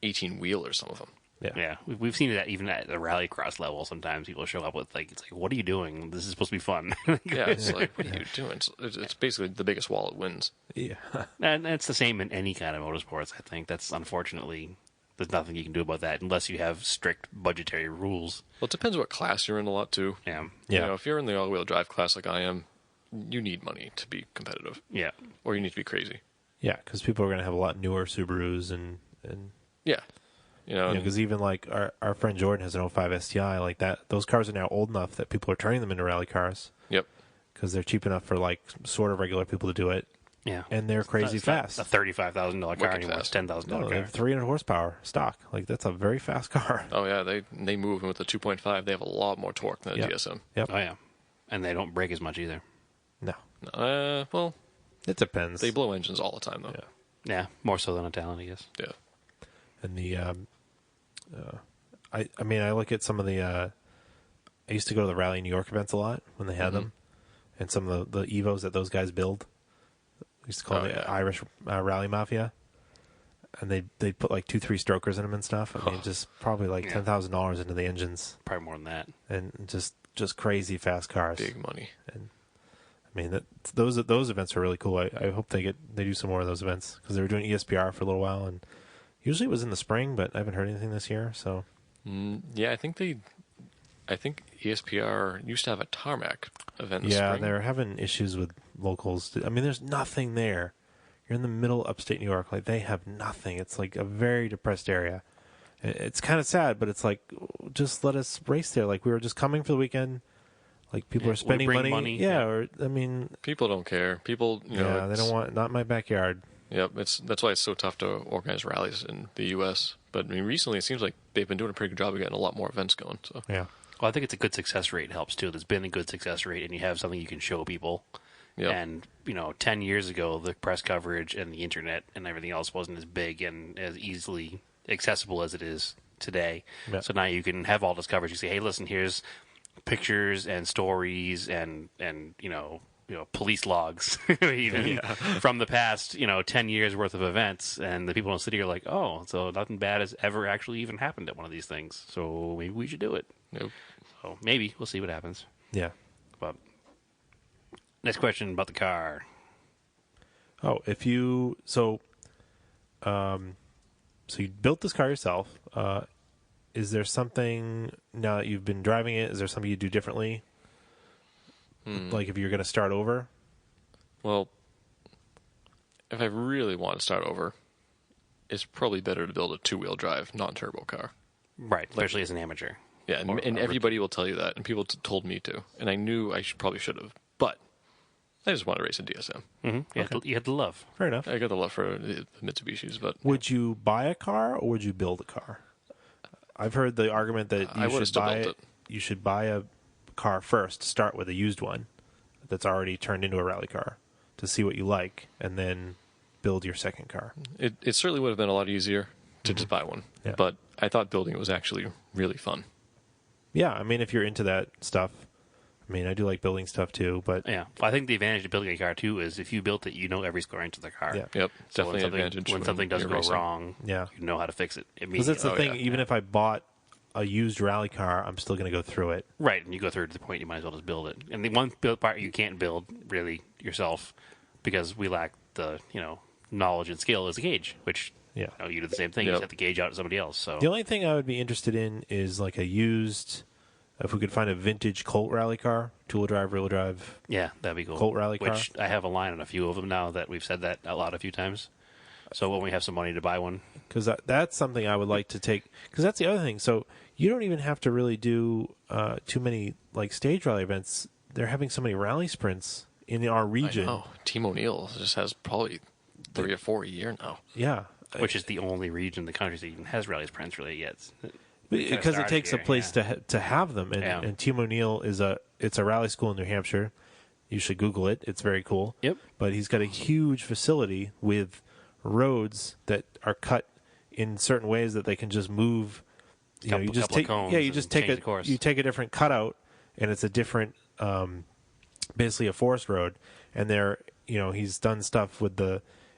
18-wheelers, some of them. Yeah, we've seen that even at the rallycross level. Sometimes people show up with it's like, what are you doing? This is supposed to be fun. Yeah, it's like, what are you doing? It's basically the biggest wallet wins. Yeah, and it's the same in any kind of motorsports. I think that's unfortunately there's nothing you can do about that unless you have strict budgetary rules. Well, it depends what class you're in a lot too. Yeah. If you're in the all-wheel drive class like I am, you need money to be competitive. Yeah, or you need to be crazy. Yeah, because people are going to have a lot newer Subarus and Yeah. because even like our friend Jordan has an '05 STI like that. Those cars are now old enough that people are turning them into rally cars. Yep. Because they're cheap enough for like sort of regular people to do it. Yeah. And they're crazy fast. A $35,000 car anymore. It's $10,000 No, car. they have 300 horsepower stock. Like that's a very fast car. Oh yeah, they move, and with the 2.5, they have a lot more torque than a GSM. Yep. Oh yeah, and they don't break as much either. No. Well, it depends. They blow engines all the time though. Yeah, more so than a Talon, I guess. Yeah. And the I mean I look at some of the I used to go to the Rally New York events a lot when they had them, and some of the Evos that those guys build. We used to call it Irish Rally Mafia, and they put like 2-3 strokers in them and stuff. I mean, just probably like $10,000 into the engines. Probably more than that. And just crazy fast cars. Big money. And I mean, those events are really cool. I hope they do some more of those events because they were doing ESPR for a little while, and usually it was in the spring, but I haven't heard anything this year. So yeah, I think ESPR used to have a tarmac event in the spring. Yeah, they're having issues with locals. I mean, there's nothing there. You're in the middle of upstate New York. Like, they have nothing. It's like a very depressed area. It's kind of sad, but it's like, just let us race there. Like, we were just coming for the weekend. Like, people are spending money. Yeah, or, I mean... People don't care. People, they don't want... Not my backyard. Yep, that's why it's so tough to organize rallies in the U.S. But, I mean, recently it seems like they've been doing a pretty good job of getting a lot more events going. So yeah. Well, I think it's a good success rate helps, too. There's been a good success rate, and you have something you can show people. Yep. And, 10 years ago, the press coverage and the internet and everything else wasn't as big and as easily accessible as it is today. Yep. So now you can have all this coverage. You say, hey, listen, here's pictures and stories and police logs even from the past 10 years worth of events, and the people in the city are like, oh, so nothing bad has ever actually even happened at one of these things, so maybe we should do it. Nope. So maybe we'll see what happens. Yeah. But next question about the car. So you built this car yourself. Is there something, now that you've been driving it, is there something you do differently? Like if you're going to start over? Well, if I really want to start over, it's probably better to build a two-wheel drive, non-turbo car. Right, especially as an amateur. Yeah, and everybody will tell you that, and people told me to, and I knew I probably should have, but I just want to race a DSM. Mm-hmm. You had the love. Fair enough. I got the love for the Mitsubishis, but... Would you buy a car, or would you build a car? I've heard the argument that you should buy a car first, start with a used one that's already turned into a rally car to see what you like, and then build your second car. It certainly would have been a lot easier to just buy one, but I thought building it was actually really fun. Yeah, I mean, if you're into that stuff, I mean, I do like building stuff too, but... Yeah, I think the advantage of building a car too is if you built it, you know every square inch of the car. Yeah. Yep, so definitely an advantage. When something does go wrong, you know how to fix it immediately. Because that's the thing, even if I bought a used rally car, I'm still going to go through it. Right, and you go through it to the point you might as well just build it. And the one build part you can't build really yourself because we lack the knowledge and skill is the gauge, which you do the same thing. You just have to gauge out to somebody else. So the only thing I would be interested in is like a used, if we could find a vintage Colt rally car, two-wheel drive, rear-wheel drive. Yeah, that'd be cool. Colt rally car. Which I have a line on a few of them now that we've said that a few times. So when we have some money to buy one. Because that's something I would like to take. Because that's the other thing. So you don't even have to really do too many like stage rally events. They're having so many rally sprints in our region. Oh, Team O'Neill just has probably 3 or 4 a year now. Yeah. Which is the only region in the country that even has rally sprints really yet. Because it takes a place to have them. And Team O'Neill it's a rally school in New Hampshire. You should Google it. It's very cool. Yep. But he's got a huge facility with roads that are cut in certain ways that they can just move. You just take a different cutout, and it's a different, basically a forest road. And he's done stuff with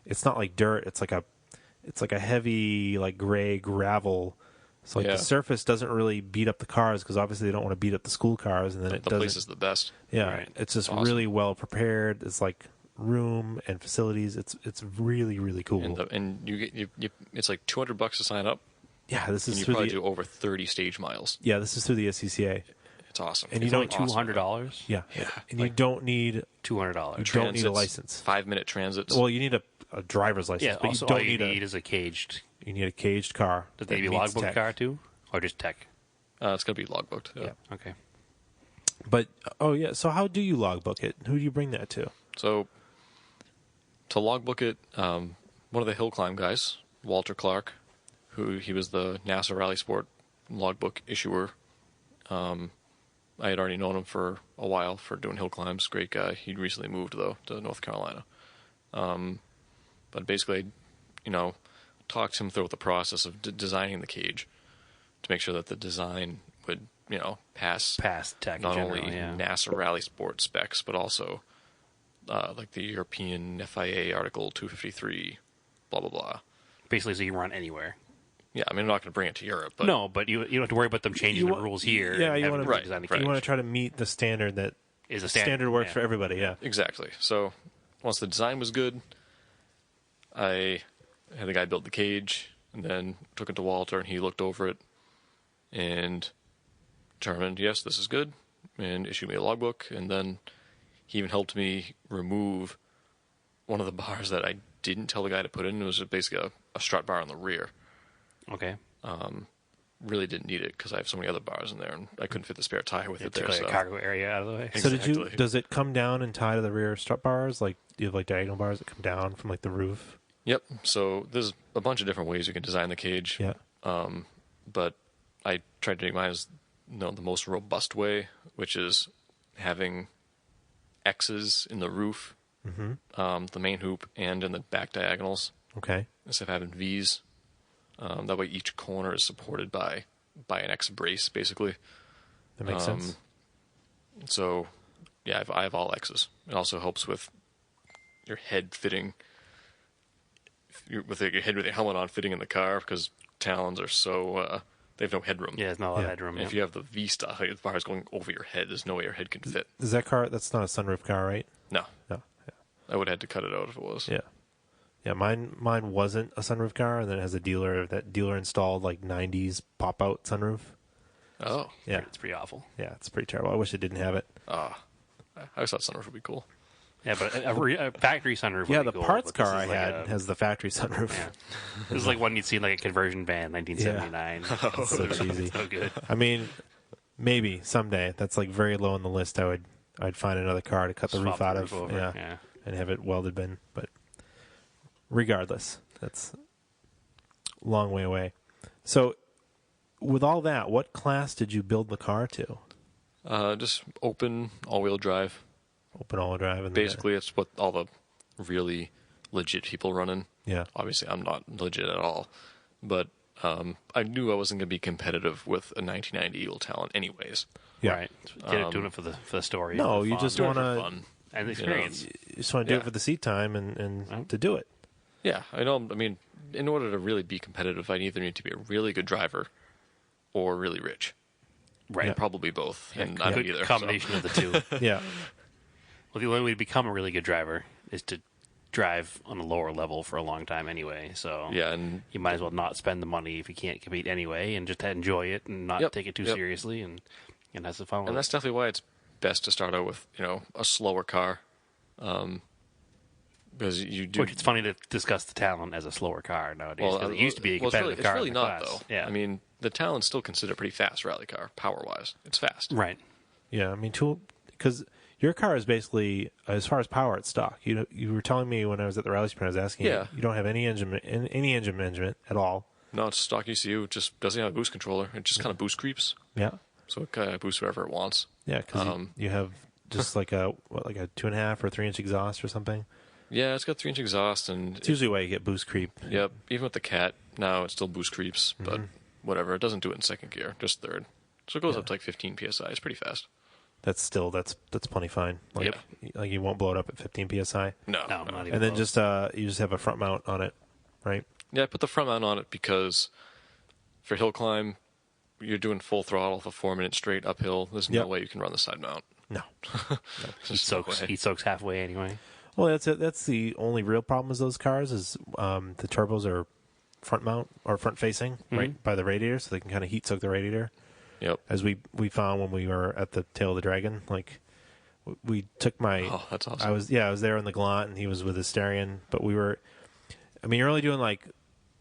it's not like dirt. It's like a heavy like gray gravel. So the surface doesn't really beat up the cars because obviously they don't want to beat up the school cars, and then the place is the best. Yeah, right. It's just really well prepared. It's like room and facilities. It's really, really cool. And you get it's like $200 to sign up. Yeah, this is and you probably do over 30 stage miles. Yeah, this is through the SCCA. It's awesome. And It's you only don't $200. Yeah, and you don't need $200. You don't need a license. 5-minute transits. Well, you need a driver's license, Yeah. but Also, you don't all you need need is a caged. You need a caged car. Does that it need to be meets logbook tech. car too, or just tech? It's going to be logbooked. Yeah. Okay. But so how do you logbook it? Who do you bring that to? So to logbook it, one of the hill climb guys, Walter Clark, he was the NASA Rally Sport logbook issuer. I had already known him for a while for doing hill climbs. Great guy. He'd recently moved though to North Carolina. But basically, talked him through the process of designing the cage to make sure that the design would, pass tech. not in general, only yeah. NASA Rally Sport specs, but also like the European FIA Article 253, blah blah blah. Basically, so you can run anywhere. Yeah, I mean, I'm not going to bring it to Europe, but No, but you don't have to worry about them changing the rules here. Yeah, and you having want to design the to cage. you want to try to meet the standard that Is a standard works for everybody. Yeah. exactly. So once the design was good, I had the guy build the cage, and then took it to Walter, and he looked over it and determined, yes, this is good, and issued me a logbook. And then he even helped me remove one of the bars that I didn't tell the guy to put in. It was basically a strut bar on the rear. Okay. Really didn't need it because I have so many other bars in there, and I couldn't fit the spare tire with it Took there. like So a cargo area out of the way. So Exactly. does it come down and tie to the rear strut bars? Like, do you have like diagonal bars that come down from like the roof? Yep. So there's a bunch of different ways you can design the cage. Yeah. But I tried to make mine as the most robust way, which is having X's in the roof, the main hoop, and in the back diagonals, Okay. instead of having V's. That way each corner is supported by an X brace, basically. That makes sense. So, yeah, I have all X's. It also helps with your head fitting, with your head with your helmet on fitting in the car, because Talons are so, they have no headroom. Yeah, there's not a lot of headroom. And if you have the V stuff, like, the bar is going over your head, there's no way your head can fit. Is that car? That's not a sunroof car, right? No. No. I would have had to cut it out if it was. Yeah. Yeah, mine wasn't a sunroof car, and then it has a dealer installed like '90s pop out sunroof. Oh. Yeah, It's pretty awful. yeah, it's pretty terrible. I wish it didn't have it. I always thought sunroof would be cool. Yeah, but a factory sunroof. Yeah, would the be cool, parts but this car I is like had has the factory sunroof. Yeah. This is like one you'd see in like a conversion van, 1979. It's so cheesy. So good. I mean, maybe someday. That's like very low on the list. I'd find another car to cut the Swap roof out the of, roof over, yeah. and have it welded in. But regardless, that's a long way away. So, with all that, what class did you build the car to? Just open all-wheel drive. Open all drive, and Basically, it's what all the really legit people run in. Yeah. Obviously, I'm not legit at all, but I knew I wasn't going to be competitive with a 1990 Eagle Talon, anyways. Yeah. Right. Doing it for the story. No, for you fun. just Doing it want for to fun. and the experience. you just want to do Yeah. it for the seat time and to do it. Yeah, I know. I mean, in order to really be competitive, I either need to be a really good driver or really rich. Right. And probably both. And I'm Good neither. combination of the two. Yeah. Well, the only way to become a really good driver is to drive on a lower level for a long time anyway. So Yeah, and you might as well not spend the money if you can't compete anyway, and just enjoy it and not Yep, take it too yep. seriously, and have some fun with that's definitely why it's best to start out with a slower car, because you do. Which it's funny to discuss the Talon as a slower car nowadays. 'Cause it used to be a competitive it's car. really in the not class. though. Yeah. I mean, the Talon's still considered a pretty fast rally car, power wise. It's fast. right. Yeah, I mean, because your car is basically, as far as power, it's stock. You were telling me when I was at the rally sprint, I was asking Yeah. you don't have any engine management at all. No, it's stock ECU. It just doesn't have a boost controller. It just kind of boost creeps, Yeah, so it kind of boosts wherever it wants. yeah, because you have just like a 2.5 or 3 inch exhaust or something. Yeah, it's got 3-inch exhaust, and It's usually why you get boost creep. yep. Even with the Cat now, it still boost creeps, but whatever. It doesn't do it in second gear, just third. So it goes up to like 15 psi. It's pretty fast. That's plenty fine. Like, like you won't blow it up at 15 psi. No, not even And then close. you just have a front mount on it, right? Yeah, I put the front mount on it because for hill climb, you're doing full throttle for 4 minutes straight uphill. There's no Yep. way you can run the side mount. No. Heat soaks halfway anyway. Well, that's it. That's the only real problem with those cars is the turbos are front mount or front facing, right by the radiator, so they can kind of heat soak the radiator. Yep. As we found when we were at the Tail of the Dragon, like we took my. Oh, that's awesome. I was there in the Gallant, and he was with his Styrian, but we were. I mean, you're only doing like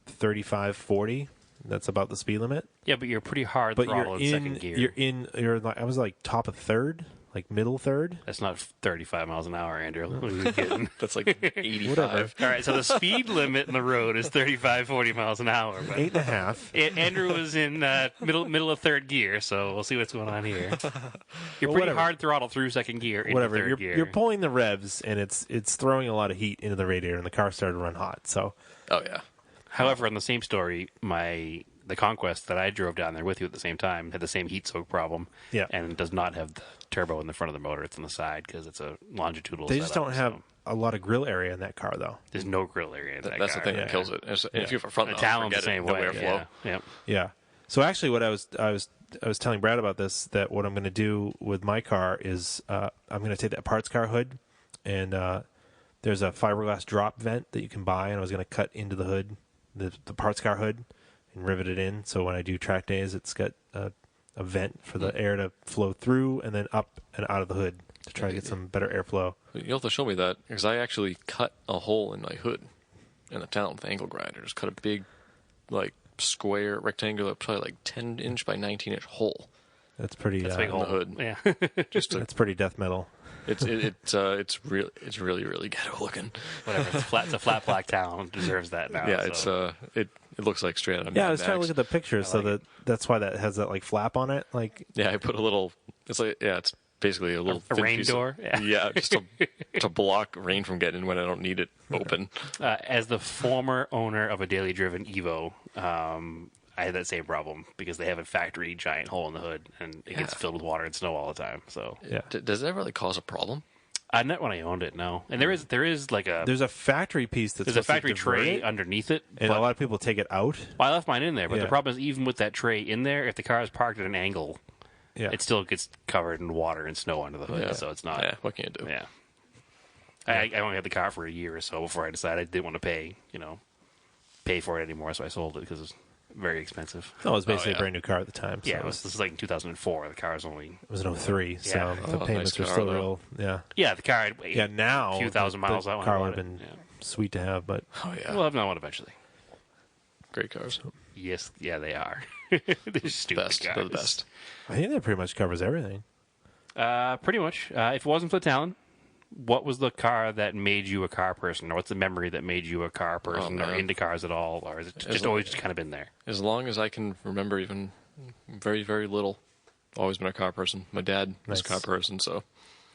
35, 40. That's about the speed limit. Yeah, but you're pretty hard throttle in second gear. You're like, I was like top of third, like middle third. That's not 35 miles an hour, Andrew. What are you getting? That's like 85. Whatever. All right, so the speed limit in the road is 35, 40 miles an hour. But 8.5. Andrew was in middle of third gear, so we'll see what's going on here. You're pretty whatever. hard throttle through second gear into Whatever. third gear. You're pulling the revs, and it's throwing a lot of heat into the radiator, and the car started to run hot. So. Oh yeah. However, on the same story, the Conquest that I drove down there with you at the same time had the same heat soak problem. Yeah. And does not have the turbo in the front of the motor. It's on the side because it's a longitudinal They just setup, don't have so a lot of grill area in that car, though. there's no grill area in that That's car. the thing that kills it. If you have a front The mount, Talon's the forget same it. No way. airflow. Yeah. Yeah. So actually, what I was telling Brad about this, that what I'm going to do with my car is I'm going to take that parts car hood, and there's a fiberglass drop vent that you can buy, and I was going to cut into the hood, the parts car hood, and rivet it in. So when I do track days, it's got a vent for the air to flow through and then up and out of the hood to try to get some better airflow. You'll have to show me that, because I actually cut a hole in my hood in the Talon with the angle grinder. Just cut a big, like, square, rectangular, probably like 10-inch by 19-inch hole. That's pretty. That's a big in the hole. hood. Yeah. Just to, That's pretty death metal. it's really ghetto looking. Whatever. It's a flat black Talon. It deserves that now. Yeah, so. it looks like straight out of Yeah, Mad I was trying to Max. look at the pictures, so that's why that has that like flap on it. Like, Yeah, I put a little. It's like it's basically a little A thin rain piece door? Of, yeah, just to block rain from getting in when I don't need it open. As the former owner of a daily driven Evo, I had that same problem because they have a factory giant hole in the hood and it gets filled with water and snow all the time. So yeah, Does that really cause a problem? not when I owned it, no. And there is like there's a factory piece that's there's a supposed to factory divert tray it, underneath it, and a lot of people take it out. Well, I left mine in there, but Yeah. the problem is even with that tray in there, if the car is parked at an angle, Yeah, it still gets covered in water and snow under the hood. Yeah. So it's not. Yeah, what can you do? Yeah. I only had the car for a year or so before I decided I didn't want to pay for it anymore, so I sold it because it was very expensive. no, it was basically yeah. a brand new car at the time. So Yeah, this was like in 2004. The car was only... it was an 03, so Yeah. the payments nice were car, still though. real. Yeah, Yeah, the car had yeah. Now a few thousand miles the out when car I would bought have it. been Yeah. sweet to have, but Oh yeah, We'll have another one eventually. great cars. Yes, yeah, they are. They're stupid Best, cars. they're the best. I think that pretty much covers everything. Pretty much. If it wasn't for the Talon, what was the car that made you a car person? Or what's the memory that made you a car person or man. into cars at all? Or is it just always just kind of been there? As long as I can remember, even very very little, always been a car person. My dad was a Nice. car person, so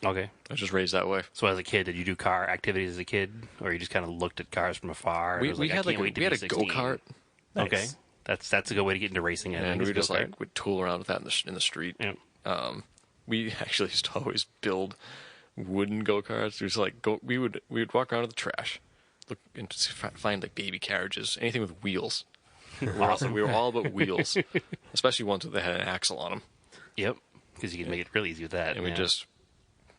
Okay. I was just raised that way. So as a kid, did you do car activities as a kid? Or you just kind of looked at cars from afar? and We was we I had can't like wait to we had be a 16? go kart, Nice. Okay. That's a good way to get into racing. I and think, we is would just go-kart. like would tool around with that in the street. Yeah. We actually used to always build wooden go karts. We just like we would walk around to the trash, look and find like baby carriages, anything with wheels. Awesome. We were all about wheels, especially ones that had an axle on them. Yep. Because you can make it really easy with that. And yeah.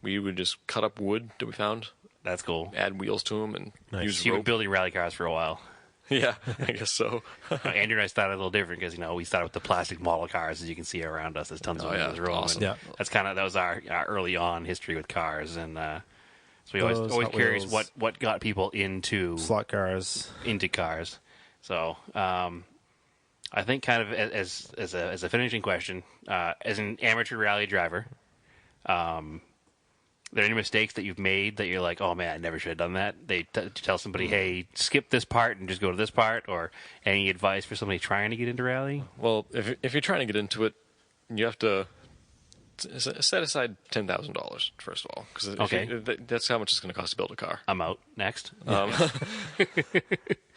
we would just cut up wood that we found, That's cool. add wheels to them, and Nice. use So you were rope. building rally cars for a while. Yeah, I guess so. Andrew and I started a little different because we started with the plastic model cars, as you can see around us. There's tons of them in this room. awesome. And Yeah. that was our early on history with cars, and so we Those always Hot curious Wheels. what got people into Slot cars. cars. So I think kind of as a finishing question, as an amateur rally driver, are there any mistakes that you've made that you're like, oh man, I never should have done that? They tell somebody, hey, skip this part and just go to this part, or any advice for somebody trying to get into rally? Well, if you're trying to get into it, you have to set aside $10,000 first of all, because Okay. that's how much it's going to cost to build a car. I'm out. Next.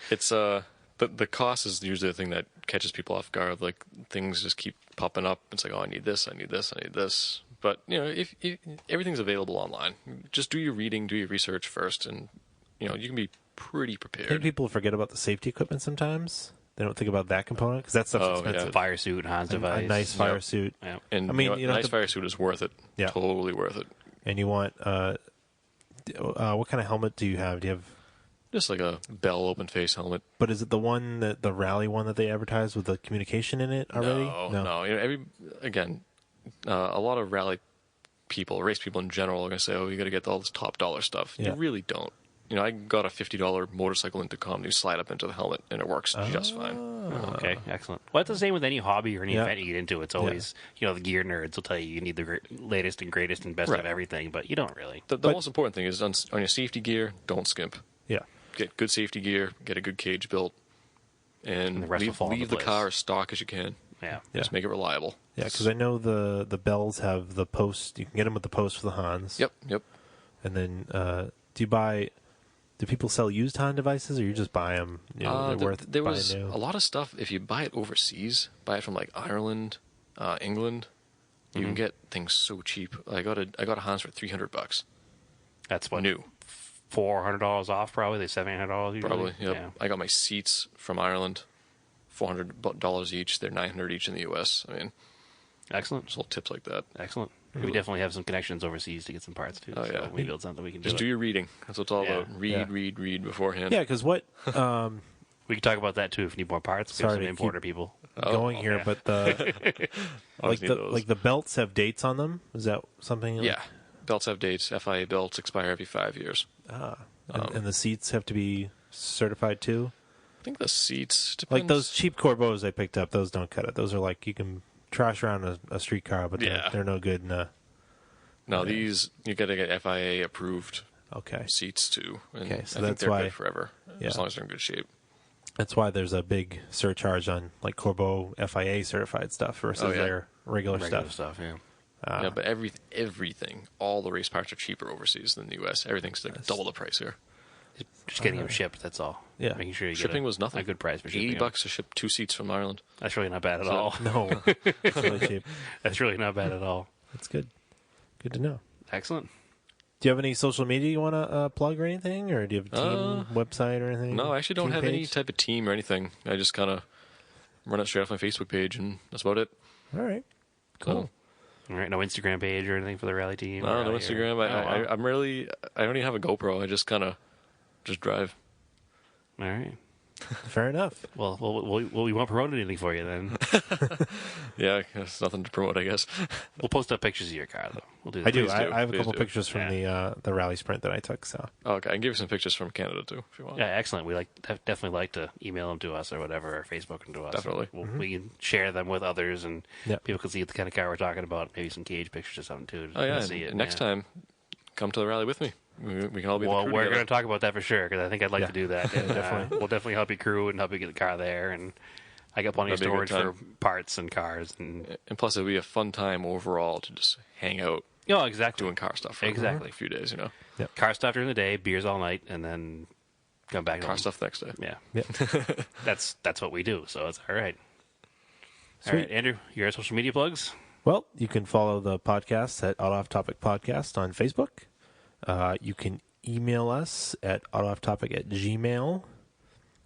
It's the cost is usually the thing that catches people off guard. Like things just keep popping up. It's like, oh, I need this, I need this, I need this. But if everything's available online, just do your reading, do your research first, and you can be pretty I think prepared. people forget about the safety equipment sometimes. They don't think about that component because that stuff's Oh, yeah. expensive. Fire suit, Hans A device. nice fire Yep. suit, Yeah. And I mean, a nice fire suit is worth it. Yeah. Totally worth it. and you want what kind of helmet do you have? Do you have Just like a Bell open face helmet. But is it the rally one that they advertised with the communication in it already? No. A lot of rally people, race people in general, are going to say, "Oh, you got to get all this top dollar stuff." Yeah. You really don't. I got a $50 motorcycle intercom. You slide up into the helmet, and it works just fine. Okay, excellent. Well, it's the same with any hobby or any event you get into. It's always, the gear nerds will tell you need the latest and greatest and best of everything, but you don't really. The most important thing is on your safety gear, don't skimp. Yeah. Get good safety gear, get a good cage built, and the rest will fall into leave the place. car as stock as you can. Yeah. Just make it reliable. Yeah, because I know the bells have the post. You can get them with the post for the Hans. Yep. And then, do people sell used Han devices, or you just buy them? They're worth there buying was new? a lot of stuff. If you buy it overseas, buy it from like Ireland, England, you can get things so cheap. I got a Hans for $300. That's what new. $400 off, probably. They $700 usually. Probably. Yep. Yeah. I got my seats from Ireland, $400 each. They're $900 each in the U.S. I mean, Excellent. just little tips like that. Excellent. We definitely have some connections overseas to get some parts too. Oh, so yeah. maybe it's something we can do. Just do your reading. That's what it's all Yeah. about. Read beforehand. Yeah, because what We can talk about that too if you need more parts. We have Sorry some to importer keep- people. going here, yeah. but the Always need those. like the belts have dates on them. Is that something? Yeah. Belts have dates. FIA belts expire every 5 years. And the seats have to be certified too. I think the seats depends. Like those cheap Corbeaus I picked up, those don't cut it. Those are like you can trash around a street car, but they're no good. No, these you got to get FIA approved Okay, seats too. And Okay, so I think that's they're why- good forever, Yeah. as long as they're in good shape. that's why there's a big surcharge on like Corbeau FIA certified stuff versus their regular Regular stuff. stuff, yeah. Yeah, but everything, all the race parts are cheaper overseas than the U.S. Everything's like double the price here. Just getting them shipped, that's all. Yeah. Making sure you Shipping get was nothing. a good price for shipping. $80 to ship 2 seats from Ireland. That's really not bad at all. No, it's really cheap. That's really not bad at all. That's good. Good to know. Excellent. Do you have any social media you want to plug or anything, or do you have a team website or anything? No, I actually don't Team have any page? type of team or anything. I just kind of run it straight off my Facebook page, and that's about it. All right, cool. All right, no Instagram page or anything for the rally team? No, no Instagram. I don't even have a GoPro. I just kind of just drive. All right. Fair enough. Well, we won't promote anything for you then. Yeah, there's nothing to promote, I guess. We'll post up pictures of your car, though. We'll do that. I do. Please do. I have a Please couple do. pictures from the rally sprint that I took. So Okay, I can give you some pictures from Canada too, if you want. Yeah, excellent. We definitely like to email them to us or whatever, or Facebook them to us. Definitely. We can share them with others, and Yep. people can see the kind of car we're talking about. Maybe some cage pictures or something too. Oh yeah, to see it. next time, come to the rally with me. We can all be. Well, the crew we're together. going to talk about that for sure because I think I'd like Yeah. to do that. And, Definitely. we'll definitely help you crew and help you get the car there. And I got plenty of That'd be a good storage for parts and cars. And And plus, it'll be a fun time overall to just hang out exactly. doing car stuff for Exactly. a few days. Car stuff during the day, beers all night, and then come back Car home. stuff the next day. Yeah, Yep. that's what we do. So it's all right. All Sweet. right, Andrew, your social media plugs. Well, you can follow the podcast at Auto Off Topic Podcast on Facebook. You can email us at autoofftopic@gmail.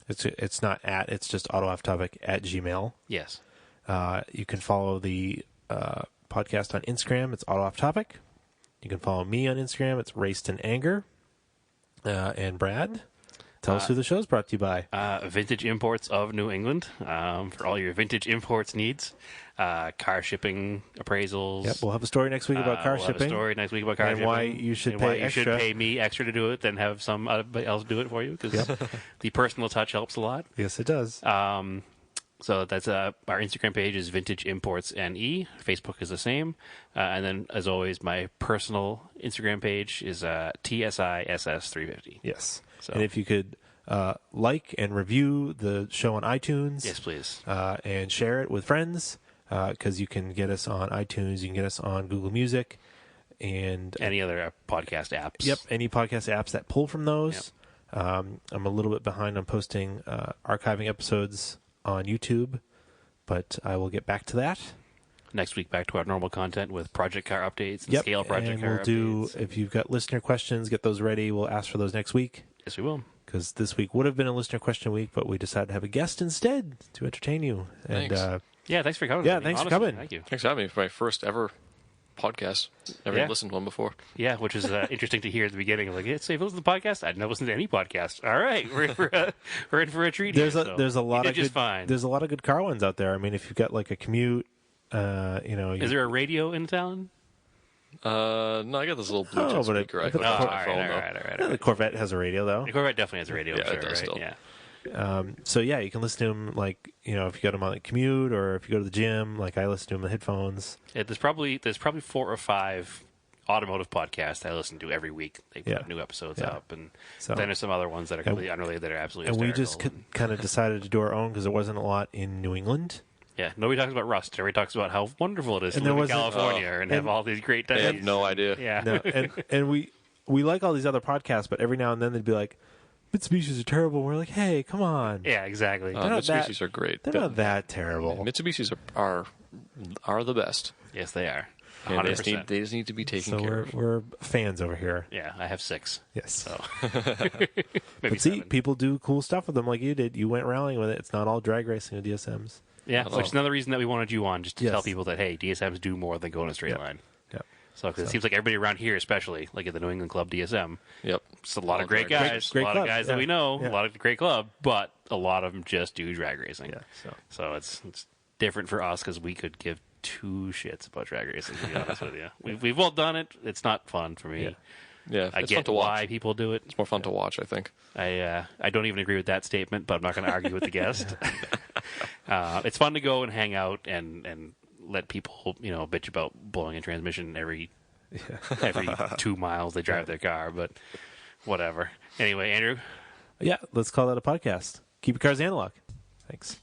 It's not at, it's just autoofftopic@gmail. Yes. You can follow the podcast on Instagram. It's Auto Off Topic. You can follow me on Instagram. It's Raced in Anger. And Brad, tell us who the show's brought to you by. Vintage Imports of New England for all your vintage imports needs. Car shipping appraisals. Yep, we'll have a story next week about car we'll have a shipping. story next week about car And shipping. why you should and pay why you extra. should pay me extra to do it than have somebody else do it for you because the personal touch helps a lot. Yes, it does. So that's our Instagram page is Vintage Imports NE. Facebook is the same, and then as always, my personal Instagram page is TSISS350. Yes. So- And if you could like and review the show on iTunes. Yes, please. And share it with friends because you can get us on iTunes. You can get us on Google Music and Any other podcast apps? Yep, any podcast apps that pull from those. I'm a little bit behind on posting archiving episodes on YouTube, but I will get back to that. Next week, back to our normal content with project car updates and Yep, scale project and car we'll do, updates. if you've got listener questions, get those ready. We'll ask for those next week Yes, we will. because this week would have been a listener question week, but we decided to have a guest instead to entertain you. And Thanks. Yeah, thanks for coming. Yeah, with me, thanks for honestly. coming. Thank you. Thanks for having me for my first ever podcast. Never listened to one before. Yeah, which is interesting to hear at the beginning. Like, if it was the podcast, I'd never listened to any podcast. All right, we're in for a treat. There's here, there's a lot of good fine. There's a lot of good car ones out there. I mean, if you've got like a commute, is there a radio in Talon? No, I got this little Bluetooth speaker. All right. The Corvette has a radio though. The Corvette definitely has a radio. Yeah, sure, it does right? still. Yeah. So yeah, you can listen to them like if you got them on like commute or if you go to the gym. Like I listen to them with headphones. Yeah, there's probably 4 or 5 automotive podcasts I listen to every week. They put new episodes up, and then there's some other ones that are completely unrelated that are absolutely. And we just kind of decided to do our own because there wasn't a lot in New England. Yeah, nobody talks about Rust. Everybody talks about how wonderful it is to live in California and have all these great days. They have no idea. Yeah, no, and we like all these other podcasts, but every now and then they'd be like, Mitsubishis are terrible. We're like, hey, come on. Yeah, exactly. Mitsubishis are great. They're not that terrible. Mitsubishis are the best. Yes, they are. 100%. And they just need to be taken care of. We're fans over here. Yeah, I have 6. Yes. So. Maybe but see, 7. People do cool stuff with them like you did. You went rallying with it. It's not all drag racing with DSMs. Yeah, which is another reason that we wanted you on, just to tell people that, hey, DSMs do more than go in a straight line. Yeah. So, cause it seems like everybody around here, especially, like at the New England Club DSM, it's a lot of great guys, great a lot club. of guys that we know, a lot of great club, but a lot of them just do drag racing. Yeah, so it's different for us because we could give 2 shits about drag racing, to be honest with you. We've all done it. It's not fun for me. Yeah, I it's get fun to watch. why people do it. It's more fun to watch, I think. I don't even agree with that statement, but I'm not going to argue with the guest. It's fun to go and hang out and let people, bitch about blowing a transmission every 2 miles they drive their car, but whatever. Anyway, Andrew? Yeah, let's call that a podcast. Keep your cars analog. Thanks.